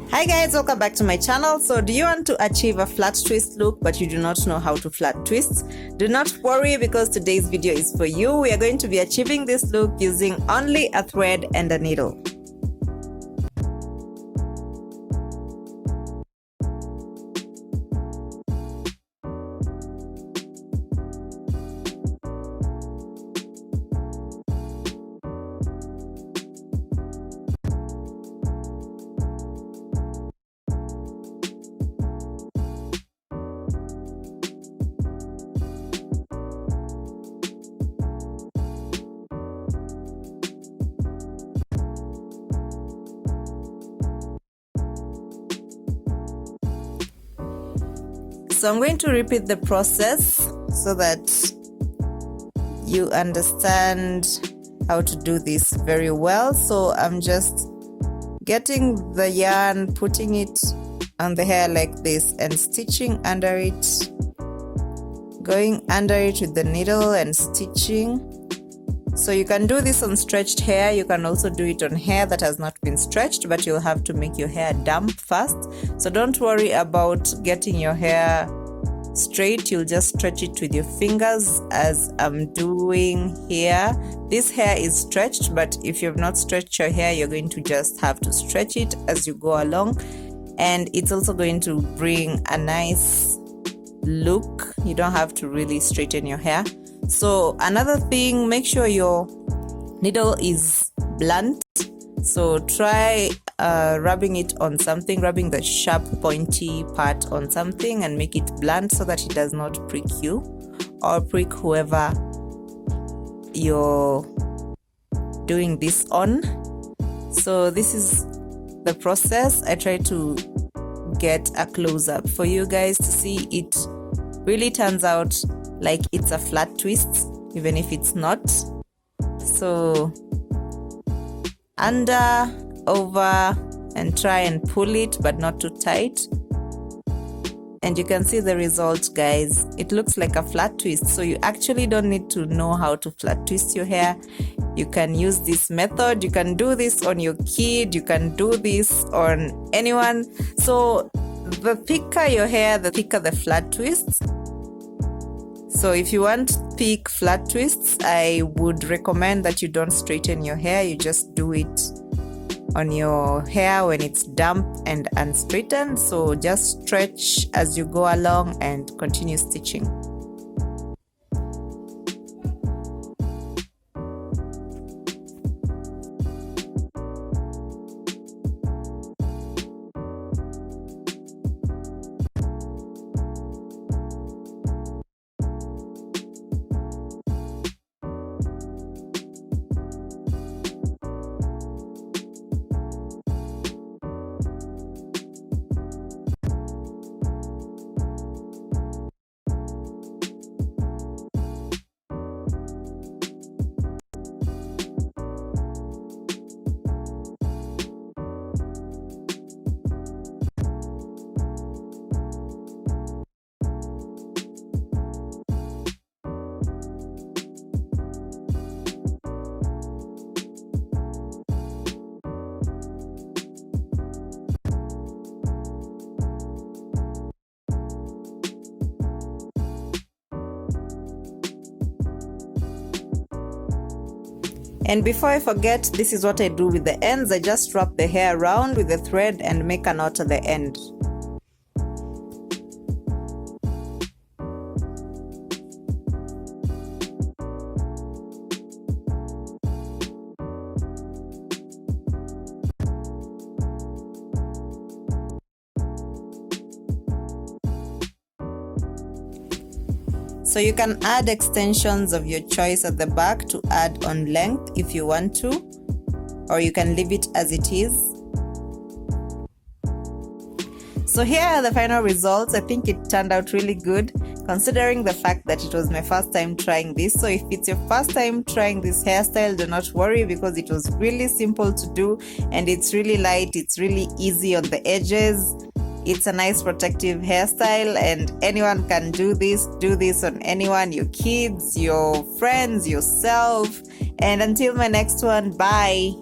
Hi guys, welcome back to my channel. So do you want to achieve a flat twist look but you do not know how to flat twist? Do not worry, because today's video is for you. We are going to be achieving this look using only a thread and a needle. So I'm going to repeat the process so that you understand how to do this very well. So I'm just getting the yarn, putting it on the hair like this and stitching under it, going under it with the needle and stitching. So you can do this on stretched hair. You can also do it on hair that has not been stretched, but you'll have to make your hair damp first. So don't worry about getting your hair straight. You'll just stretch it with your fingers as I'm doing here. This hair is stretched, but if you've not stretched your hair, you're going to just have to stretch it as you go along. And it's also going to bring a nice look. You don't have to really straighten your hair. So another thing, make sure your needle is blunt. So try rubbing it on something, rubbing the sharp pointy part on something and make it blunt so that it does not prick you or prick whoever you're doing this on. So this is the process. I try to get a close-up for you guys to see. It really turns out like it's a flat twist, even if it's not. So under, over, and try and pull it, but not too tight. And you can see the result, guys. It looks like a flat twist. So you actually don't need to know how to flat twist your hair. You can use this method. You can do this on your kid. You can do this on anyone. So the thicker your hair, the thicker the flat twists. So if you want thick flat twists, I would recommend that you don't straighten your hair. You just do it on your hair when it's damp and unstraightened. So just stretch as you go along and continue stitching. And before I forget, this is what I do with the ends. I just wrap the hair around with the thread and make a knot at the end. So you can add extensions of your choice at the back to add on length if you want to, or you can leave it as it is. So here are the final results. I think it turned out really good considering the fact that it was my first time trying this. So if it's your first time trying this hairstyle, do not worry, because it was really simple to do and it's really light. It's really easy on the edges. It's a nice protective hairstyle and anyone can do this. Do this on anyone, your kids, your friends, yourself. And until my next one, bye.